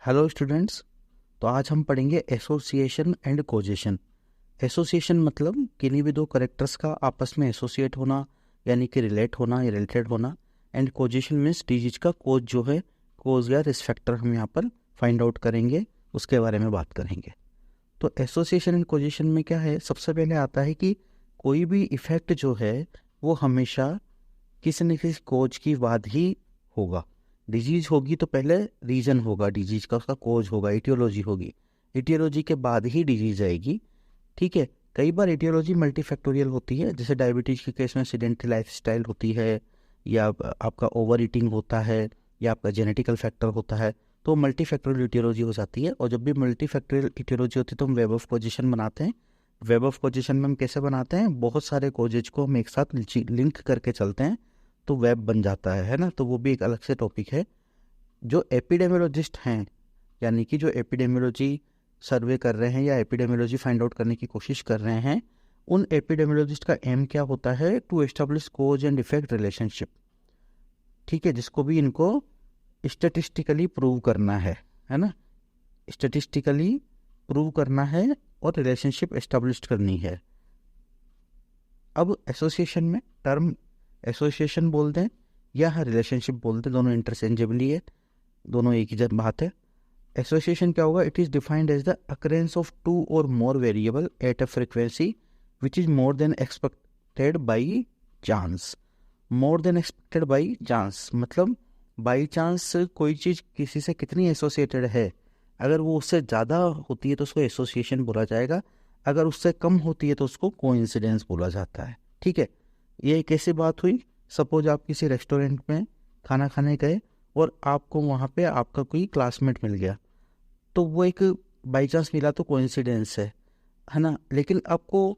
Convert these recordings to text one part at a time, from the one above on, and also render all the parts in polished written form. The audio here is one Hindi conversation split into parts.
Hello students. तो आज हम पढ़ेंगे एसोसिएशन एंड कोजेशन। एसोसिएशन मतलब किन्हीं भी दो करेक्टर्स का आपस में एसोसिएट होना, यानी कि रिलेट होना या रिलेटेड होना। एंड कोजेशन मीन्स डिजीज का कोज जो है, कोज या रिस्क फैक्टर हम यहाँ पर फाइंड आउट करेंगे, उसके बारे में बात करेंगे। तो एसोसिएशन एंड कोजेशन में क्या है, सबसे पहले आता है कि कोई भी इफेक्ट जो है वो हमेशा किसी न किसी कोज की बाद ही होगा। डिजीज होगी तो पहले रीजन होगा डिजीज का, उसका कोज होगा, इटियोलॉजी होगी, इटियोलॉजी के बाद ही डिजीज आएगी। ठीक है। कई बार इटियोलॉजी मल्टीफैक्टोरियल होती है, जैसे डायबिटीज के केस में सीडेंटरी लाइफस्टाइल होती है, या आपका ओवर ईटिंग होता है, या आपका जेनेटिकल फैक्टर होता है, तो मल्टीफैक्टोरियल इटियोलॉजी हो जाती है। और जब भी मल्टीफैक्टोरियल इटियोलॉजी होती है तो हम वेब ऑफ पोजीशन बनाते हैं। वेब ऑफ पोजीशन में हम कैसे बनाते हैं, बहुत सारे कोजेज को हम एक साथ लिंक करके चलते हैं तो वेब बन जाता है ना। तो वो भी एक अलग से टॉपिक है। जो एपिडेमियोलॉजिस्ट हैं, यानी कि जो एपिडेमियोलॉजी सर्वे कर रहे हैं या एपिडेमियोलॉजी फाइंड आउट करने की कोशिश कर रहे हैं, उन एपिडेमियोलॉजिस्ट का एम क्या होता है, to establish cause and effect relationship. ठीक है, जिसको भी इनको स्टेटिस्टिकली प्रूव करना है ना, स्टेटिस्टिकली प्रूव करना है और रिलेशनशिप एस्टेब्लिश करनी है। अब एसोसिएशन में टर्म एसोसिएशन बोलते हैं या रिलेशनशिप बोलते हैं, दोनों इंटरचेंजेबली है, दोनों एक ही बात है। एसोसिएशन क्या होगा, it is defined as the occurrence of two और more variable at a frequency which is more than expected by chance. More than expected by chance मतलब बाई चांस कोई चीज़ किसी से कितनी एसोसिएटेड है, अगर वो उससे ज़्यादा होती है तो उसको एसोसिएशन बोला जाएगा, अगर उससे कम होती है तो उसको कोइंसिडेंस बोला जाता है। ठीक है। ये एक ऐसी बात हुई, सपोज आप किसी रेस्टोरेंट में खाना खाने गए और आपको वहाँ पे आपका कोई क्लासमेट मिल गया, तो वो एक बाई चांस मिला तो कोइंसिडेंस है ना। लेकिन आपको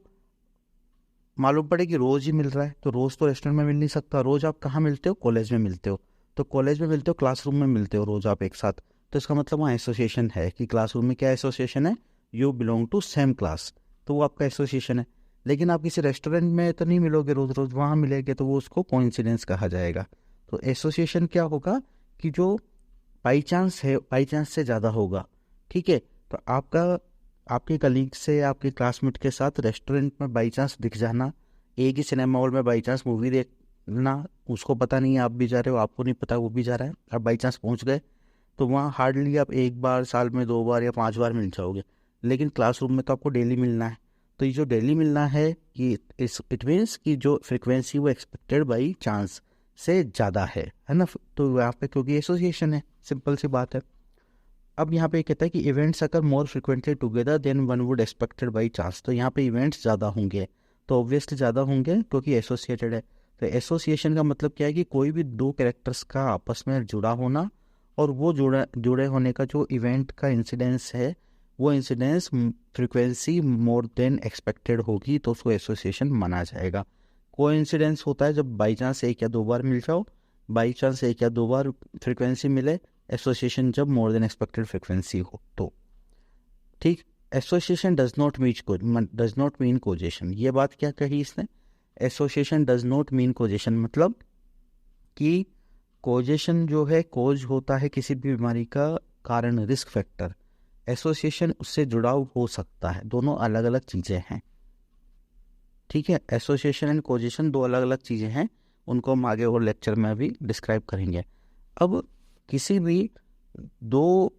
मालूम पड़े कि रोज़ ही मिल रहा है, तो रोज़ तो रेस्टोरेंट में मिल नहीं सकता। रोज़ आप कहाँ मिलते हो, कॉलेज में मिलते हो, तो कॉलेज में मिलते हो, क्लासरूम में मिलते हो रोज़ आप एक साथ, तो इसका मतलब वहाँ एसोसिएशन है कि क्लासरूम में क्या एसोसिएशन है, you belong to same class, तो वो आपका एसोसिएशन है। लेकिन आप किसी रेस्टोरेंट में तो नहीं मिलोगे रोज़ रोज़, वहाँ मिलेंगे तो वो उसको कोइंसिडेंस कहा जाएगा। तो एसोसिएशन क्या होगा कि जो बाई चांस है, बाई चांस से ज़्यादा होगा। ठीक है। तो आपके कलीग से, आपके क्लासमेट के साथ रेस्टोरेंट में बाई चांस दिख जाना, एक ही सिनेमा हॉल में बाई चांस मूवी देखना, उसको पता नहीं है आप भी जा रहे हो, आपको नहीं पता वो भी जा रहा है, आप बाई चांस पहुंच गए, तो वहाँ हार्डली आप एक बार साल में 2 बार या 5 बार मिल जाओगे। लेकिन क्लासरूम में तो आपको डेली मिलना है। तो ये जो डेली मिलना है कि इट मीन्स कि जो फ्रिक्वेंसी वो एक्सपेक्टेड बाई चांस से ज़्यादा है ना। तो यहाँ पे क्योंकि एसोसिएशन है, सिंपल सी बात है। अब यहाँ पे कहता है कि इवेंट्स अगर more frequently together than one would expected by chance, तो यहाँ पे इवेंट्स ज़्यादा होंगे, तो ऑब्वियसली ज़्यादा होंगे क्योंकि एसोसिएटेड है। तो एसोसिएशन का मतलब क्या है कि कोई भी दो कैरेक्टर्स का आपस में जुड़ा होना, और वो जुड़े होने का जो इवेंट का इंसिडेंस है, वो इंसिडेंस फ्रिक्वेंसी मोर देन एक्सपेक्टेड होगी तो उसको एसोसिएशन माना जाएगा। कोई इंसिडेंस होता है जब बाई चांस 1 या 2 बार मिल जाओ, बाई चांस 1 या 2 बार फ्रिक्वेंसी मिले। एसोसिएशन जब मोर देन एक्सपेक्टेड फ्रिक्वेंसी हो तो। ठीक। Association does not mean कोजेशन। ये बात क्या कही इसने, एसोसिएशन डज नॉट मीन कोजेशन मतलब कि कोजेशन जो है, कोज होता है किसी भी बीमारी का कारण, रिस्क फैक्टर, एसोसिएशन उससे जुड़ाव हो सकता है, दोनों अलग अलग चीज़ें हैं। ठीक है। एसोसिएशन एंड कोजेशन दो अलग अलग चीज़ें हैं, उनको हम आगे और लेक्चर में अभी डिस्क्राइब करेंगे। अब किसी भी दो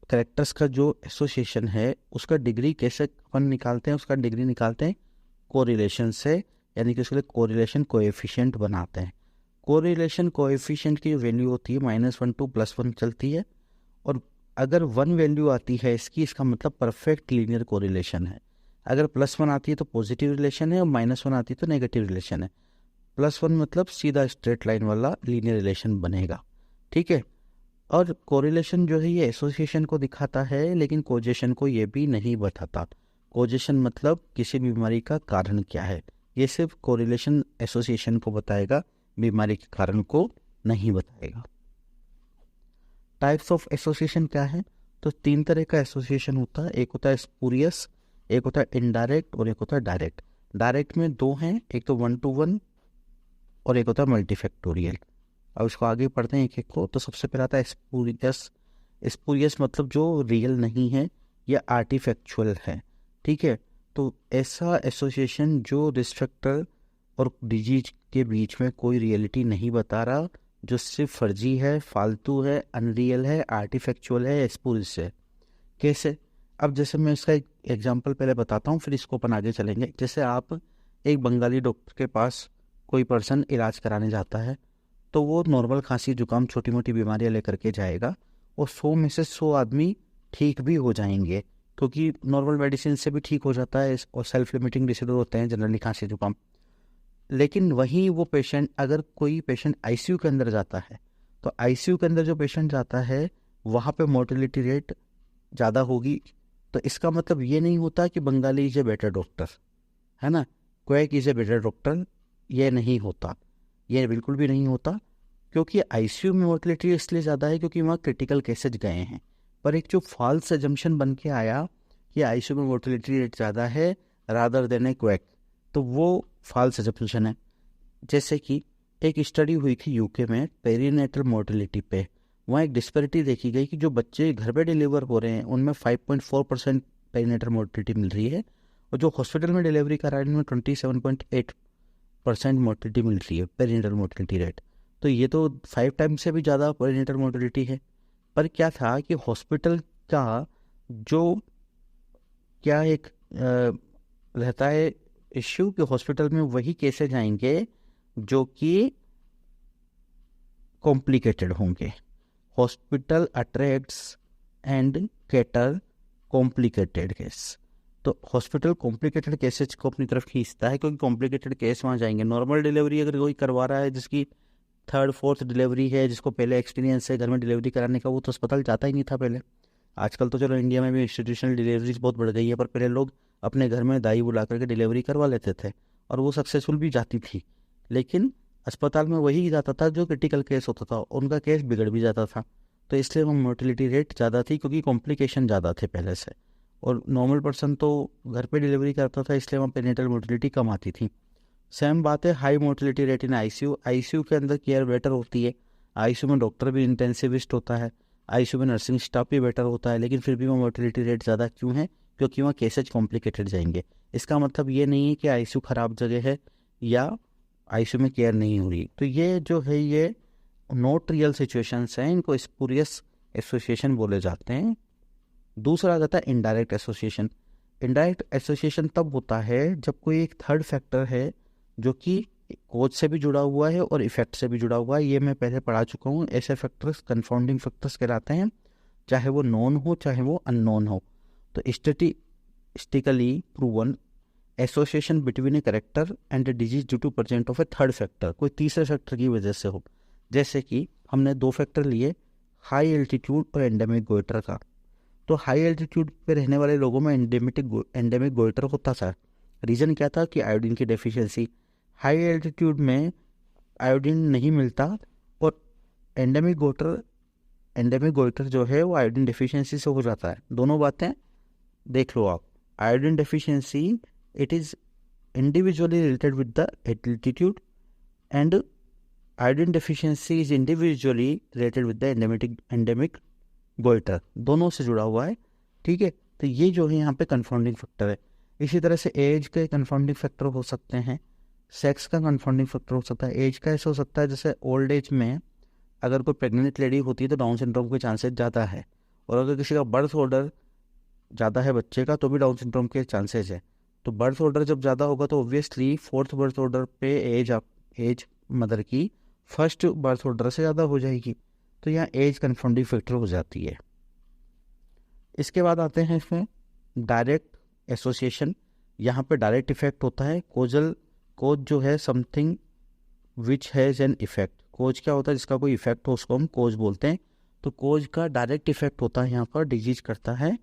कैरेक्टर्स का जो एसोसिएशन है उसका डिग्री कैसे अपन निकालते हैं, उसका डिग्री निकालते हैं कोरिलेशन से, यानी कि उसके लिए कोरिलेशन कोएफिशिएंट बनाते हैं। कोरिलेशन कोएफिशिएंट की वैल्यू होती है -1 to +1 चलती है, और अगर 1 वैल्यू आती है इसकी, इसका मतलब परफेक्ट लीनियर कोरिलेशन है। अगर +1 आती है तो पॉजिटिव रिलेशन है, और -1 आती है तो नेगेटिव रिलेशन है। +1 मतलब सीधा स्ट्रेट लाइन वाला लीनियर रिलेशन बनेगा। ठीक है। और कोरिलेशन जो है ये एसोसिएशन को दिखाता है, लेकिन कोजेशन को ये भी नहीं बताता। कोजेशन मतलब किसी बीमारी का कारण क्या है, ये सिर्फ कोरिलेशन एसोसिएशन को बताएगा, बीमारी के कारण को नहीं बताएगा। टाइप्स ऑफ एसोसिएशन क्या है, तो 3 तरह का एसोसिएशन होता है। एक होता है स्पूरियस, एक होता है इनडायरेक्ट, और एक होता है डायरेक्ट। डायरेक्ट में 2 हैं, एक तो 1 to 1 और एक होता है मल्टीफैक्टोरियल। अब इसको आगे पढ़ते हैं एक एक को। तो सबसे पहला आता है स्पूरियस। स्पूरियस मतलब जो रियल नहीं है या आर्टिफैक्चुअल है, ठीक है। तो ऐसा एसोसिएशन जो रिस्क फैक्टर और डिजीज के बीच में कोई रियलिटी नहीं बता रहा, जो सिर्फ फर्जी है, फालतू है, अनरियल है, आर्टिफैक्चुअल है, स्पूरियस है। कैसे? अब जैसे मैं इसका एक एग्जांपल पहले बताता हूँ, फिर इसको अपन आगे चलेंगे। जैसे आप एक बंगाली डॉक्टर के पास कोई पर्सन इलाज कराने जाता है, तो वो नॉर्मल खांसी जुकाम छोटी मोटी बीमारियां लेकर के जाएगा, और 100 में से 100 आदमी ठीक भी हो जाएंगे, क्योंकि नॉर्मल मेडिसिन से भी ठीक हो जाता है, और सेल्फ लिमिटिंग डिसऑर्डर होते हैं जनरली खांसी जुकाम। लेकिन वहीं वो पेशेंट, अगर कोई पेशेंट आईसीयू के अंदर जाता है, तो आईसीयू के अंदर जो पेशेंट जाता है वहाँ पे मोर्टेलिटी रेट ज़्यादा होगी। तो इसका मतलब ये नहीं होता कि Bengali is a better doctor, है ना, quack is a better doctor, ये नहीं होता, ये बिल्कुल भी नहीं होता। क्योंकि आईसीयू में मोर्टेलिटी इसलिए ज़्यादा है क्योंकि वहाँ क्रिटिकल केसेज गए हैं। पर एक जो फॉल्स एजम्पशन बन के आया कि आईसीयू में मोर्टेलिटी रेट ज़्यादा है रादर देन ए क्वैक, तो वो फॉल्स एजम्पशन है। जैसे कि एक स्टडी हुई थी यूके में पेरीनेटल मोर्टेलिटी पे, वहाँ एक डिस्पैरिटी देखी गई कि जो बच्चे घर पे डिलीवर हो रहे हैं उनमें 5.4% पेरीनेटल मोर्टेलिटी मिल रही है, और जो हॉस्पिटल में डिलीवरी करा रहे हैं उनमें 27.8% मोर्टेलिटी मिल रही है, पेरीनेटल मोर्टेलिटी रेट। तो ये तो 5 टाइम से भी ज़्यादा पेरीनेटल मोर्टेलिटी है। पर क्या था कि हॉस्पिटल का जो क्या एक रहता है इश्यू, कि हॉस्पिटल में वही केसेज आएंगे जो कि कॉम्प्लिकेटेड होंगे। Hospital attracts and cater complicated case. तो हॉस्पिटल कॉम्प्लिकेटेड केसेज को अपनी तरफ खींचता है, क्योंकि कॉम्प्लिकेटेड केस वहाँ जाएंगे। नॉर्मल डिलीवरी अगर कोई करवा रहा है, जिसकी 3rd 4th डिलीवरी है, जिसको पहले एक्सपीरियंस है घर में डिलीवरी कराने का, वो तो अस्पताल जाता ही नहीं था पहले। आजकल तो चलो इंडिया में भी इंस्टीट्यूशनल डिलीवरीज बहुत बढ़ गई है, पर पहले लोग अपने घर में दाई बुला करके डिलीवरी करवा लेते थे, और वो सक्सेसफुल भी जाती थी। लेकिन अस्पताल में वही जाता था जो क्रिटिकल केस होता था, उनका केस बिगड़ भी जाता था। तो इसलिए वो मोर्टेलिटी रेट ज़्यादा थी, क्योंकि कॉम्प्लिकेशन ज़्यादा थे पहले से, और नॉर्मल पर्सन तो घर पे डिलीवरी करता था, इसलिए वहाँ पेरिनेटल मोर्टेलिटी कम आती थी। सेम बात है high mortality rate in ICU. ICU के अंदर केयर बेटर होती है, आईसीयू में डॉक्टर भी इंटेंसिविस्ट होता है, आईसीयू में नर्सिंग स्टाफ भी बेटर होता है, लेकिन फिर भी वो मोर्टेलिटी रेट ज़्यादा क्यों है? क्योंकि वहाँ केसेज कॉम्प्लिकेटेड जाएंगे। इसका मतलब ये नहीं है कि आईसीयू ख़राब जगह है या आईसीयू में केयर नहीं हो रही। तो ये जो है ये नॉट रियल सिचुएशंस हैं, इनको स्पूरियस एसोसिएशन बोले जाते हैं। दूसरा आ जाता है इनडायरेक्ट एसोसिएशन। इनडायरेक्ट एसोसिएशन तब होता है जब कोई एक थर्ड फैक्टर है जो कि कोज से भी जुड़ा हुआ है और इफेक्ट से भी जुड़ा हुआ है। ये मैं पहले पढ़ा चुका हूँ। ऐसे फैक्टर्स कन्फाउंडिंग फैक्टर्स कहलाते हैं, चाहे वो नॉन हो चाहे वो अननोन हो। तो statistically proven association between a character and a disease due to present of a third factor, कोई तीसरे फैक्टर की वजह से हो। जैसे कि हमने 2 फैक्टर लिए, हाई एल्टीट्यूड और एंडेमिक गोइटर का। तो हाई एल्टीट्यूड पे रहने वाले लोगों में एंडेमिक गोइटर होता था। रीज़न क्या था कि आयोडीन की डेफिशिएंसी। हाई एल्टीट्यूड में आयोडीन नहीं मिलता, और एंडेमिक गोइटर जो है वो आयोडीन डेफिशिएंसी से हो जाता है। दोनों बातें देख लो आप। Iodine deficiency it is individually related with the altitude, and iodine deficiency is individually related with the endemic goitre, दोनों से जुड़ा हुआ है। ठीक है, तो ये जो है यहाँ पे कन्फाउंडिंग फैक्टर है। इसी तरह से एज के कन्फाउंडिंग फैक्टर हो सकते हैं, सेक्स का कन्फाउंडिंग फैक्टर हो सकता है। एज का ऐसा हो सकता है जैसे ओल्ड एज में अगर कोई प्रेग्नेंट लेडी होती है तो डाउन सिंड्रोम के चांसेस ज़्यादा है, और अगर किसी का बर्थ ऑर्डर ज़्यादा है बच्चे का तो भी डाउन सिंड्रोम के चांसेस है। तो बर्थ ऑर्डर जब ज़्यादा होगा तो ऑब्वियसली 4th बर्थ ऑर्डर पे एज मदर की 1st बर्थ ऑर्डर से ज़्यादा हो जाएगी। तो यहाँ एज कन्फाउंडिंग फैक्टर हो जाती है। इसके बाद आते हैं इसमें डायरेक्ट एसोसिएशन। यहाँ पे डायरेक्ट इफेक्ट होता है। कोज जो है something which has an effect. Cause क्या होता है? जिसका कोई इफेक्ट हो उसको हम कोज बोलते हैं। तो कोज का डायरेक्ट इफेक्ट होता है, यहाँ पर डिजीज करता है।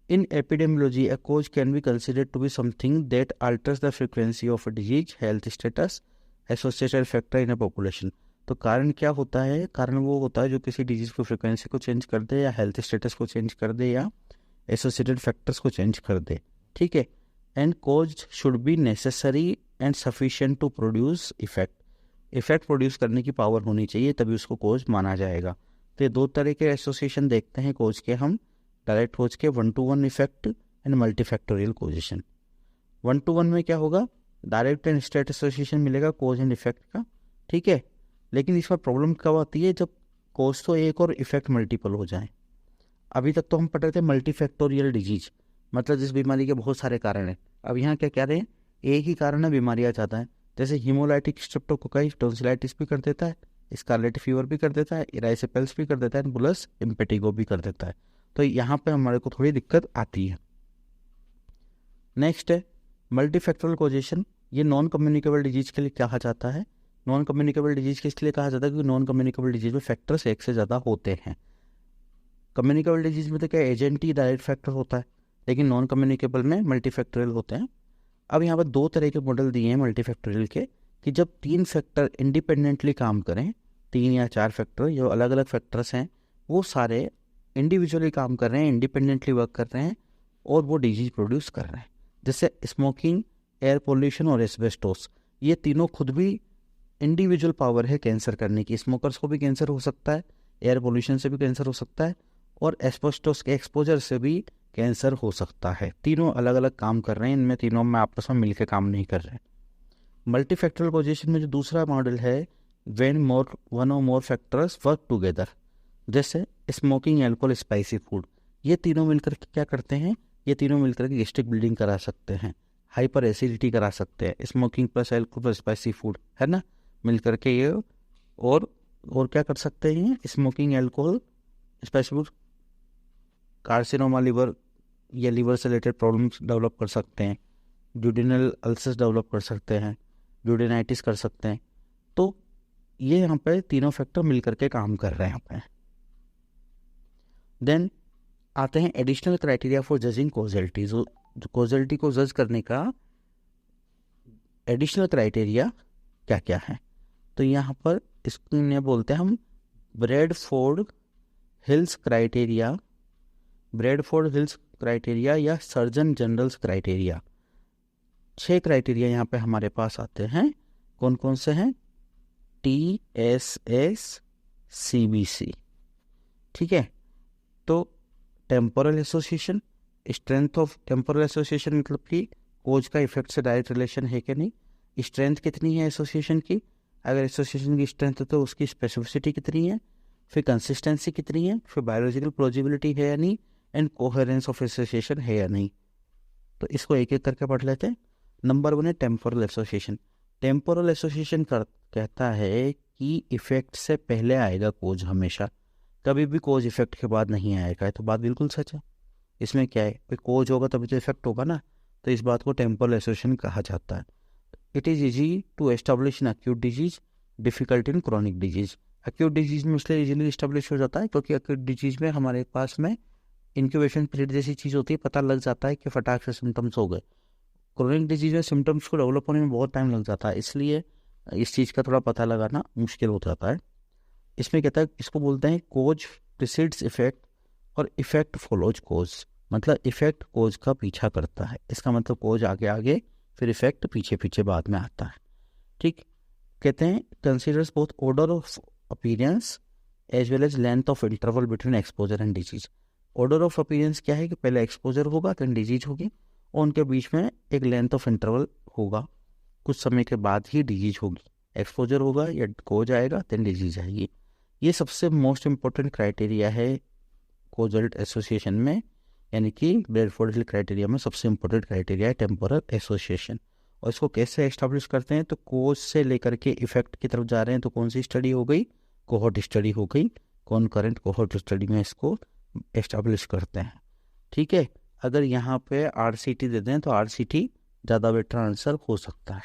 In epidemiology a cause can be considered to be something that alters the frequency of a disease, health status, associated factor in a population. तो कारण क्या होता है? कारण वो होता है जो किसी डिजीज को फ्रिक्वेंसी को चेंज कर दे, या हेल्थ स्टेटस को चेंज कर दे, या एसोसिएटेड फैक्टर्स को चेंज कर दे। ठीक है। And cause should be necessary and sufficient to produce effect. Effect produce करने की पावर होनी चाहिए, तभी उसको कोज माना जाएगा। तो ये दो तरह के एसोसिएशन देखते हैं कोज के हम, डायरेक्ट कोज के 1-to-1 effect and multifactorial कोजेशन। 1-to-1 में क्या होगा, डायरेक्ट एंड स्ट्रेट एसोसिएशन मिलेगा कोज एंड इफेक्ट का, ठीक है। लेकिन इसमें प्रॉब्लम कब आती है, जब कोज तो एक और इफेक्ट मल्टीपल हो जाए। अभी तक तो हम पढ़ रहे थे मल्टीफैक्टोरियल डिजीज, मतलब जिस बीमारी के बहुत सारे कारण हैं। अब यहाँ क्या कह रहे हैं, एक ही कारण है बीमारी आ जाता है। जैसे हीमोलाइटिक स्ट्रेप्टोकोकाई टॉन्सिलाइटिस भी कर देता है, स्कारलेट फीवर भी कर देता है, इराइसेपेल्स भी कर देता है, बुलस इम्पेटिगो भी कर देता है। तो यहाँ पे हमारे को थोड़ी दिक्कत आती है। नेक्स्ट है मल्टीफैक्टोरियल कोजेशन। ये नॉन कम्युनिकेबल डिजीज के लिए कहा जाता है। नॉन कम्युनिकेबल डिजीज के इसलिए कहा जाता है क्योंकि नॉन कम्युनिकेबल डिजीज में फैक्टर्स एक से ज़्यादा होते हैं। कम्युनिकेबल डिजीज में तो क्या एजेंट ही डायरेक्ट फैक्टर होता है, लेकिन नॉन कम्युनिकेबल में मल्टीफैक्टोरियल होते हैं। अब यहाँ पर दो तरह के मॉडल दिए हैं मल्टीफैक्टोरियल के, कि जब 3 फैक्टर इंडिपेंडेंटली काम करें, 3 या 4 फैक्टर जो अलग अलग फैक्टर्स हैं वो सारे इंडिविजुअली काम कर रहे हैं, इंडिपेंडेंटली वर्क कर रहे हैं और वो डिजीज प्रोड्यूस कर रहे हैं। जैसे स्मोकिंग, एयर पोल्यूशन और एस्बेस्टोस, ये तीनों खुद भी इंडिविजुअल पावर है कैंसर करने की। स्मोकर्स को भी कैंसर हो सकता है, एयर पोल्यूशन से भी कैंसर हो सकता है और एस्बेस्टोस के एक्सपोजर से भी कैंसर हो सकता है। तीनों अलग अलग काम कर रहे हैं, इनमें तीनों में आपस में मिलकर काम नहीं कर रहे हैं। मल्टीफैक्टोरियल कोजेशन में जो दूसरा मॉडल है, व्हेन वन और मोर फैक्टर्स वर्क टुगेदर, जैसे स्मोकिंग, अल्कोहल, स्पाइसी फूड, ये तीनों मिलकर के क्या करते हैं, ये तीनों मिलकर के गैस्ट्रिक ब्लीडिंग करा सकते हैं, हाइपर एसिडिटी करा सकते हैं। Smoking plus alcohol plus spicy food है ना, मिलकर के ये और क्या कर सकते हैं, smoking, alcohol, spicy food carcinoma liver या लिवर से रिलेटेड प्रॉब्लम्स डेवलप कर सकते हैं, ड्यूडेनल अल्सर्स डेवलप कर सकते हैं, ड्यूडेनाइटिस कर सकते हैं। तो ये यहाँ पे तीनों फैक्टर मिलकर के काम कर रहे हैं यहाँ पे। देन आते हैं additional criteria for judging causality. जो कॉजैलिटी को जज करने का एडिशनल क्राइटेरिया क्या क्या है, तो यहाँ पर इसको बोलते हैं हम Bradford hills criteria, Bradford hills criteria या सर्जन जनरल्स क्राइटेरिया। 6 क्राइटेरिया यहाँ पे हमारे पास आते हैं। कौन कौन से हैं, TSS CBC, ठीक है। तो temporal association, strength of temporal association मतलब कि कोज का इफेक्ट से डायरेक्ट रिलेशन है कि नहीं, स्ट्रेंथ कितनी है एसोसिएशन की, अगर एसोसिएशन की स्ट्रेंथ है तो उसकी स्पेसिफिसिटी कितनी है, फिर कंसिस्टेंसी कितनी है, फिर बायोलॉजिकल प्लॉजिबिलिटी है या नहीं, एंड कोहेरेंस ऑफ एसोसिएशन है या नहीं। तो इसको एक एक करके पढ़ लेते हैं। नंबर 1 है टेम्पोरल एसोसिएशन। टेम्पोरल एसोसिएशन कहता है कि इफेक्ट से पहले आएगा कोज, हमेशा, कभी भी कोज इफेक्ट के बाद नहीं आएगा। तो बात बिल्कुल सच है। इसमें क्या है, कोई कोज होगा तभी तो इफेक्ट होगा ना, तो इस बात को टेम्पोरल एसोसिएशन कहा जाता है। It is easy to establish in acute disease, difficult in chronic disease. Acute disease में इसलिए इजीली एस्टेब्लिश हो जाता है क्योंकि एक्यूट डिजीज में हमारे पास में इंक्यूबेशन पीरियड जैसी चीज़ होती है, पता लग जाता है कि फटाक से सिम्टम्स हो गए। क्रोनिक डिजीज में सिम्टम्स को डेवलप होने में बहुत टाइम लग जाता है, इसलिए इस चीज़ का थोड़ा पता लगाना मुश्किल हो जाता है। इसमें कहता है, इसको बोलते हैं कोज प्रिसीड्स इफेक्ट और इफेक्ट फॉलोज कोज, मतलब इफेक्ट कोज का पीछा करता है। इसका मतलब कोज आगे आगे फिर इफेक्ट पीछे पीछे बाद में आता है, ठीक। कहते हैं considers both order of appearance as well as length of interval between exposure and disease. Order of appearance क्या है कि पहले एक्सपोजर होगा फिर डिजीज होगी और उनके बीच में एक लेंथ ऑफ इंटरवल होगा, कुछ समय के बाद ही डिजीज होगी। एक्सपोजर होगा या कोज आएगा देन डिजीज आएगी। ये सबसे मोस्ट इम्पोर्टेंट क्राइटेरिया है कोजल एसोसिएशन में, यानी कि ब्रैडफोर्ड हिल क्राइटेरिया में सबसे इम्पोर्टेंट क्राइटेरिया है टेम्पोरल एसोसिएशन। और इसको कैसे एस्टेब्लिश करते हैं, तो कोज से लेकर के इफेक्ट की तरफ जा रहे हैं तो कौन सी स्टडी हो गई, कोहोर्ट स्टडी हो गई, कॉनकरेंट कोहोर्ट स्टडी में इसको एस्टेब्लिश करते हैं, ठीक है। अगर यहाँ पे RCT दे दें तो RCT ज़्यादा बेटर आंसर हो सकता है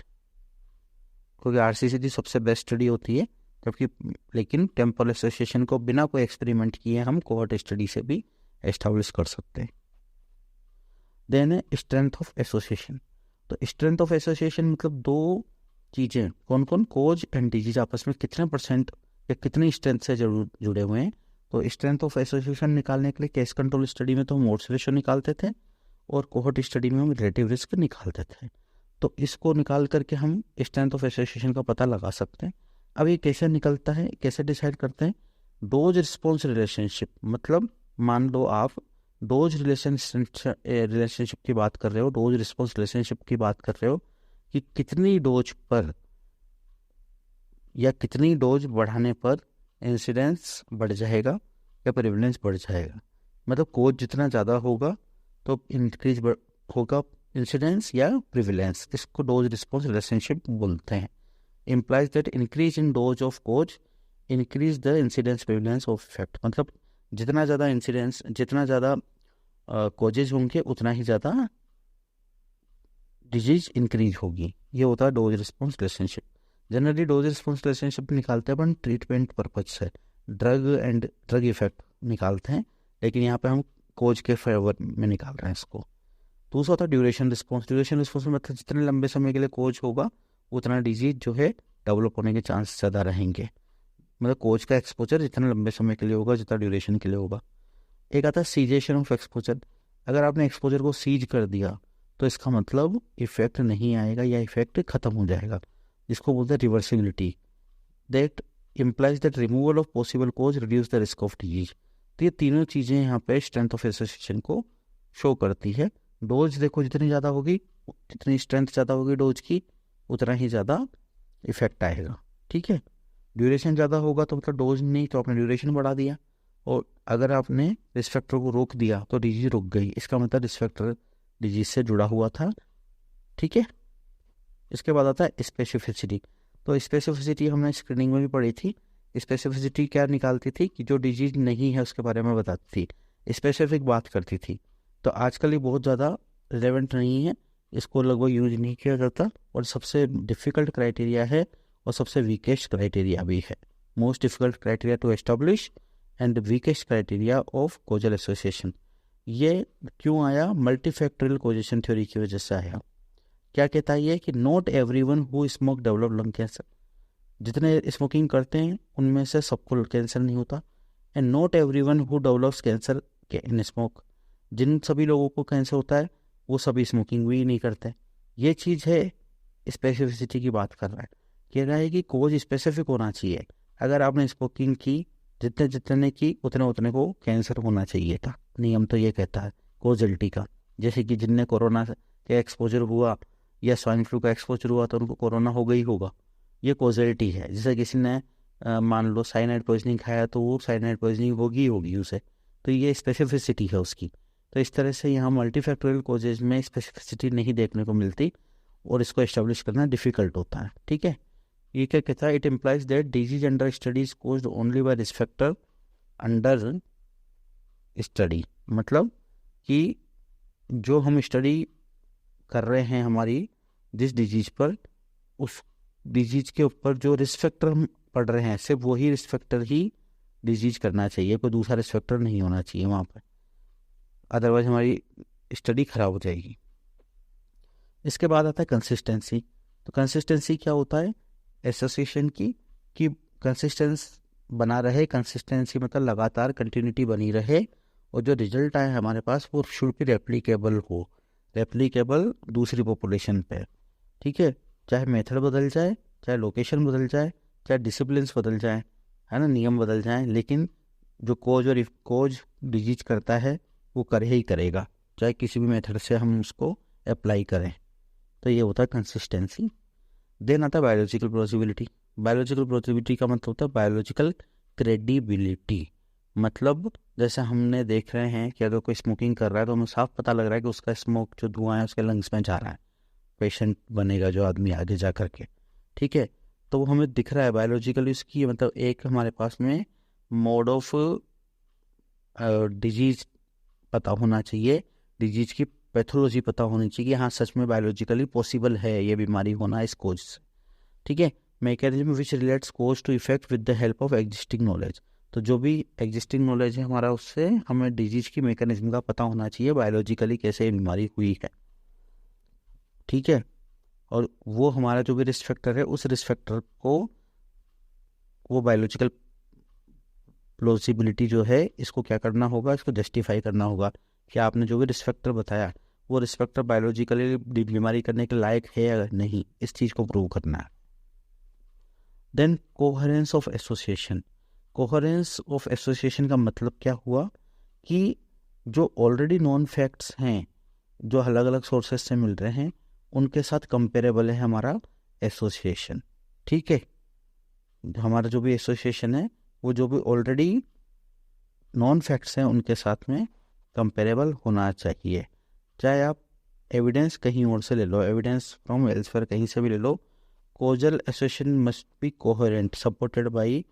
क्योंकि RCT सबसे बेस्ट स्टडी होती है, जबकि लेकिन टेम्पोरल एसोसिएशन को बिना कोई एक्सपेरिमेंट किए हम कोहोर्ट स्टडी से भी एस्टेब्लिश कर सकते हैं। देन है स्ट्रेंथ ऑफ एसोसिएशन। तो स्ट्रेंथ ऑफ एसोसिएशन मतलब दो चीज़ें, कौन कौन, कोज एंड डिजीज आपस में कितने % या कितनी स्ट्रेंथ से जुड़े हुए हैं। तो स्ट्रेंथ ऑफ एसोसिएशन निकालने के लिए केस कंट्रोल स्टडी में तो हम ऑड्स रेशियो निकालते थे और कोहोर्ट स्टडी में हम रिलेटिव रिस्क निकालते थे। तो इसको निकाल करके हम स्ट्रेंथ ऑफ एसोसिएशन का पता लगा सकते हैं। अब ये कैसे निकलता है, कैसे डिसाइड करते हैं, डोज रिस्पॉन्स रिलेशनशिप मतलब मान लो आप डोज रिलेशनशिप की बात कर रहे हो, डोज रिस्पॉन्स रिलेशनशिप की बात कर रहे हो कि कितनी डोज पर या कितनी डोज बढ़ाने पर इंसिडेंस बढ़ जाएगा या प्रिवलेंस बढ़ जाएगा। मतलब कोज जितना ज़्यादा होगा तो इंक्रीज होगा इंसिडेंस या प्रिवलेंस। इसको डोज रिस्पॉन्स रिलेशनशिप बोलते हैं। implies that increase in dose of cause increase the incidence prevalence of effect। मतलब जितना ज़्यादा इंसिडेंस, जितना ज़्यादा कॉजेज होंगे उतना ही ज़्यादा डिजीज इंक्रीज होगी। ये होता है dose response relationship. Generally dose response relationship निकालते हैं अपन ट्रीटमेंट पर्पज से, ड्रग इफेक्ट निकालते हैं, लेकिन यहाँ पे हम कोज के फेवर में निकाल रहे हैं इसको। दूसरा होता है ड्यूरेशन रिस्पॉन्स। ड्यूरेशन रिस्पॉन्स मतलब जितने लंबे समय के लिए कोज होगा उतना डिजीज जो है डेवलप होने के चांस ज़्यादा रहेंगे। मतलब कोज का एक्सपोजर जितना लंबे समय के लिए होगा, जितना ड्यूरेशन के लिए होगा। एक आता है सीजेशन ऑफ एक्सपोजर। अगर आपने एक्सपोजर को सीज कर दिया तो इसका मतलब इफेक्ट नहीं आएगा या इफेक्ट खत्म हो जाएगा, जिसको बोलते हैं reversibility. That implies that removal of possible cause reduce the risk of disease. तो ये तीनों चीज़ें यहाँ पे स्ट्रेंथ ऑफ एसोसिएशन को शो करती है। डोज देखो जितनी ज़्यादा होगी, जितनी स्ट्रेंथ ज़्यादा होगी डोज की, उतना ही ज़्यादा इफेक्ट आएगा। ठीक है, ड्यूरेशन ज़्यादा होगा तो मतलब डोज नहीं तो आपने ड्यूरेशन बढ़ा दिया, और अगर आपने रिस्क फैक्टर को रोक दिया तो डिजीज रुक गई, इसका मतलब रिस्क फैक्टर डिजीज से जुड़ा हुआ था। ठीक है, इसके बाद आता है स्पेसिफिसिटी। तो स्पेसिफिसिटी हमने स्क्रीनिंग में भी पढ़ी थी। स्पेसिफिसिटी क्या निकालती थी कि जो डिजीज नहीं है उसके बारे में बताती थी, स्पेसिफिक बात करती थी। तो आजकल ये बहुत ज़्यादा रिलेवेंट नहीं है, इसको लगभग यूज नहीं किया जाता, और सबसे डिफ़िकल्ट क्राइटेरिया है और सबसे वीकेस्ट क्राइटेरिया भी है। Most difficult criteria to establish and weakest criteria of causal association. ये क्यों आया? मल्टीफैक्टोरियल कोजेशन थ्योरी की वजह से आया। क्या कहता है ये कि not everyone who smoke develop lung cancer. जितने स्मोकिंग करते हैं उनमें से सबको कैंसर नहीं होता। And not everyone who develops cancer in smoke. जिन सभी लोगों को कैंसर होता है वो सभी स्मोकिंग भी नहीं करते। ये चीज़ है स्पेसिफिसिटी की बात कर रहा है। कह रहा है कि कोज स्पेसिफिक होना चाहिए। अगर आपने स्मोकिंग की, जितने जितने की उतने उतने को कैंसर होना चाहिए था। नियम तो ये कहता है कोजलिटी का। जैसे कि जिनने कोरोना का एक्सपोजर हुआ या स्वाइन फ्लू का एक्सपोजर हुआ तो उनको कोरोना हो गई होगा, ये कोजलिटी है। जैसे किसी ने मान लो साइनाइड पॉइजनिंग खाया तो वो साइनाइड पॉइजनिंग होगी उसे, तो ये स्पेसिफिसिटी है उसकी। तो इस तरह से यहाँ मल्टीफैक्टोरियल कोजेज में स्पेसिफिसिटी नहीं देखने को मिलती और इसको एस्टेब्लिश करना डिफिकल्ट होता है। ठीक है, ये क्या कहता है? It implies that disease under study is caused only by risk factor under study. मतलब कि जो हम स्टडी कर रहे हैं हमारी जिस डिजीज पर, उस डिजीज के ऊपर जो रिस्क फैक्टर हम पढ़ रहे हैं सिर्फ वही रिस्क फैक्टर ही डिजीज करना चाहिए, कोई दूसरा रिस्क फैक्टर नहीं होना चाहिए वहाँ पर, अदरवाइज हमारी स्टडी खराब हो जाएगी। इसके बाद आता है कंसिस्टेंसी। तो कंसिस्टेंसी क्या होता है एसोसिएशन की? कि कंसिस्टेंस बना रहे। कंसिस्टेंसी मतलब लगातार कंटिन्यूटी बनी रहे, और जो रिजल्ट आए हमारे पास वो शुड बी रेप्लीकेबल हो, रेप्लीकेबल दूसरी पॉपुलेशन पे। ठीक है, चाहे मेथड बदल जाए, चाहे लोकेशन बदल जाए, चाहे डिसिप्लिन्स बदल जाए, है ना, नियम बदल जाए, लेकिन जो कोज डिजीज करता है वो करे ही करेगा, चाहे किसी भी मेथड से हम उसको अप्लाई करें। तो ये होता है कंसिस्टेंसी। देन आता है बायोलॉजिकल प्लॉजिबिलिटी। बायोलॉजिकल प्लॉजिबिलिटी का मतलब होता है बायोलॉजिकल क्रेडिबिलिटी। मतलब जैसे हमने देख रहे हैं कि अगर कोई स्मोकिंग कर रहा है तो हमें साफ पता लग रहा है कि उसका स्मोक जो धुआं है उसके लंग्स में जा रहा है, पेशेंट बनेगा जो आदमी आगे जा करके। ठीक है, तो वो हमें दिख रहा है बायोलॉजिकली उसकी, मतलब एक हमारे पास में मोड ऑफ डिजीज पता होना चाहिए, डिजीज की पैथोलॉजी पता होनी चाहिए कि हाँ सच में बायोलॉजिकली पॉसिबल है ये बीमारी होना इस कोज से। ठीक है, mechanism which relates cause to effect with the help of existing knowledge. तो जो भी एग्जिस्टिंग नॉलेज है हमारा, उससे हमें डिजीज की मैकेनिज्म का पता होना चाहिए, बायोलॉजिकली कैसे ये बीमारी हुई है। ठीक है, और वो हमारा जो भी रिस्क फैक्टर है उस रिस्क फैक्टर को वो बायोलॉजिकल प्लॉजिबिलिटी जो है इसको क्या करना होगा, इसको जस्टिफाई करना होगा कि आपने जो भी रिस्क फैक्टर बताया वो रिस्क फैक्टर बायोलॉजिकली बीमारी करने के लायक है या नहीं, इस चीज़ को प्रूव करना है। Then coherence of association. Coherence of association का मतलब क्या हुआ कि जो ऑलरेडी नॉन फैक्ट्स हैं जो अलग अलग सोर्सेस से मिल रहे हैं उनके साथ कंपेरेबल है हमारा एसोसिएशन। ठीक है, हमारा जो भी एसोसिएशन है वो जो भी ऑलरेडी नॉन फैक्ट्स हैं उनके साथ में कंपेरेबल होना चाहिए। चाहे आप एविडेंस कहीं और से ले लो, एविडेंस फ्रॉम एल्सवेयर कहीं से भी ले लो, causal association must be coherent supported by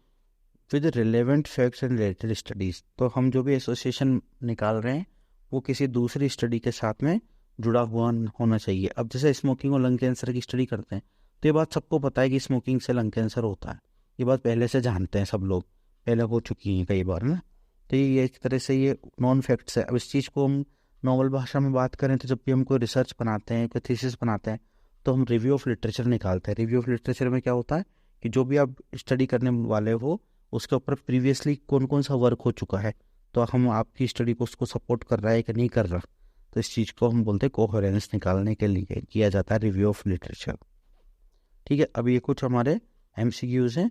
with relevant facts and related studies. तो हम जो भी एसोसिएशन निकाल रहे हैं वो किसी दूसरी स्टडी के साथ में जुड़ा हुआ होना चाहिए। अब जैसे स्मोकिंग और लंग कैंसर की स्टडी करते हैं तो ये बात सबको पता है कि स्मोकिंग से लंग कैंसर होता है, ये बात पहले से जानते हैं सब लोग, पहले हो चुकी हैं कई बार ना। तो ये एक तरह से ये नॉन फैक्ट्स है। अब इस चीज़ को हम नॉर्मल भाषा में बात करें तो जब भी हम कोई रिसर्च बनाते हैं, कोई थीसिस बनाते हैं तो हम रिव्यू ऑफ लिटरेचर निकालते हैं। रिव्यू ऑफ लिटरेचर में क्या होता है कि जो भी आप स्टडी करने वाले हो उसके ऊपर प्रीवियसली कौन कौन सा वर्क हो चुका है, तो हम आपकी स्टडी को उसको सपोर्ट कर रहा है कि नहीं कर रहा, तो इस चीज़ को हम बोलते हैं कोहेरेंस निकालने के लिए किया जाता है रिव्यू ऑफ लिटरेचर। ठीक है, अब ये कुछ हमारे MCQs हैं।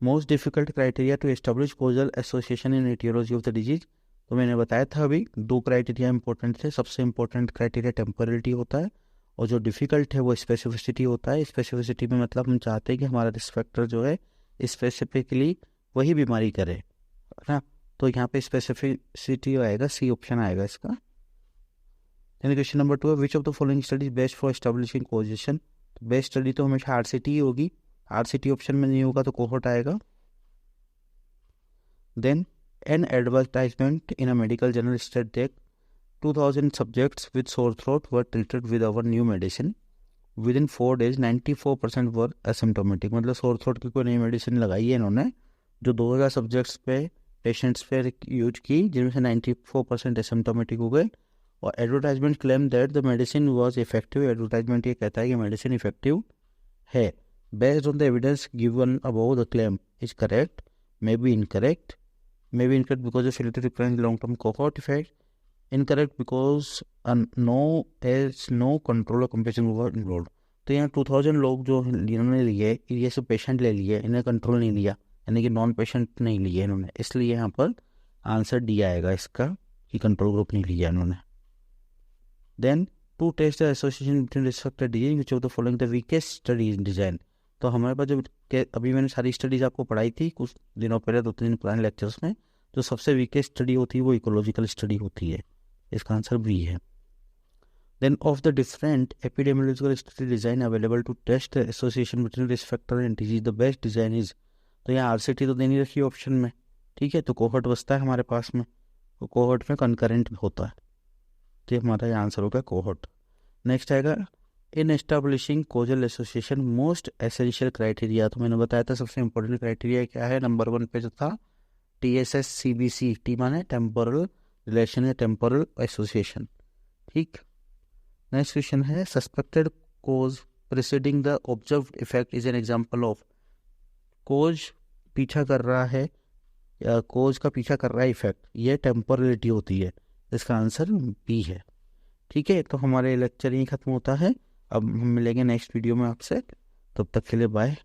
Most difficult criteria to establish causal association in aetiology of the disease. तो मैंने बताया था अभी 2 क्राइटेरिया इंपॉर्टेंट थे। सबसे इंपॉर्टेंट क्राइटेरिया टेम्पोरलिटी होता है और जो डिफिकल्ट है वो स्पेसिफिसिटी होता है। स्पेसिफिसिटी में मतलब हम चाहते हैं कि हमारा रिस्क फैक्टर जो है स्पेसिफिकली वही बीमारी करे, है ना। तो यहाँ पे स्पेसिफिसिटी आएगा, सी ऑप्शन आएगा इसका। क्वेश्चन नंबर 2 है विच of the following studies best for establishing कोजेशन। Best study तो हमेशा RCT ही होगी, RCT ऑप्शन में नहीं होगा तो कोहोर्ट आएगा। Then an advertisement in a medical journal state that 2000 subjects with sore throat were treated with our new medicine within 4 days 94% were asymptomatic. मतलब सोर थ्रोट की कोई नई मेडिसिन लगाई है इन्होंने जो 2000 सब्जेक्ट्स पे पेशेंट्स पे यूज की जिनमें से 94% एसिम्टोमेटिक हो गए। और advertisement claim that the medicine was effective. Advertisement ये कहता है कि मेडिसिन इफेक्टिव है। Based on the evidence given above the claim is correct, may be incorrect because of requiring long term cohort effect, incorrect because no control or comparison were involved. तो यहाँ 2000 लोग जो इन्होंने लिए, ये सब पेशेंट ले लिए, इन्हें कंट्रोल नहीं लिया, यानी कि नॉन पेशेंट नहीं लिए इन्होंने, इसलिए यहाँ पर आंसर डी आएगा इसका कि कंट्रोल ग्रुप नहीं लिया इन्होंने। Then to test the association between respected disease which of the following the weakest study in design. तो हमारे पास जो अभी मैंने सारी स्टडीज आपको पढ़ाई थी कुछ दिनों पहले, 2-3 दिन पुराने लेक्चर्स में, जो सबसे वीकेस्ट स्टडी होती है वो इकोलॉजिकल स्टडी होती है। इसका आंसर बी है। Then of the different epidemiological study design available to test the association between risk factor and disease the best design is. तो यहाँ RCT तो देनी रखी है ऑप्शन में, ठीक है, तो कोहर्ट बचता है हमारे पास में, तो कोहर्ट में कंकरेंट होता है, तो हमारा यहाँ आंसर होगा कोहर्ट। नेक्स्ट आएगा in establishing causal association most essential criteria. तो मैंने बताया था सबसे इंपॉर्टेंट क्राइटेरिया क्या है, नंबर 1 पे जो था TSS-CBC, टी माने टेम्पोरल रिलेशन या टेम्पोरल एसोसिएशन। ठीक, नेक्स्ट क्वेश्चन है suspected cause preceding the observed effect is an example of. Cause पीछा कर रहा है या कोज का पीछा कर रहा है इफेक्ट, ये टेम्पोरलिटी होती है, इसका आंसर बी है। ठीक है, तो हमारे लेक्चर यहीं खत्म होता है। अब हम मिलेंगे नेक्स्ट वीडियो में आपसे, तब तक के लिए बाय।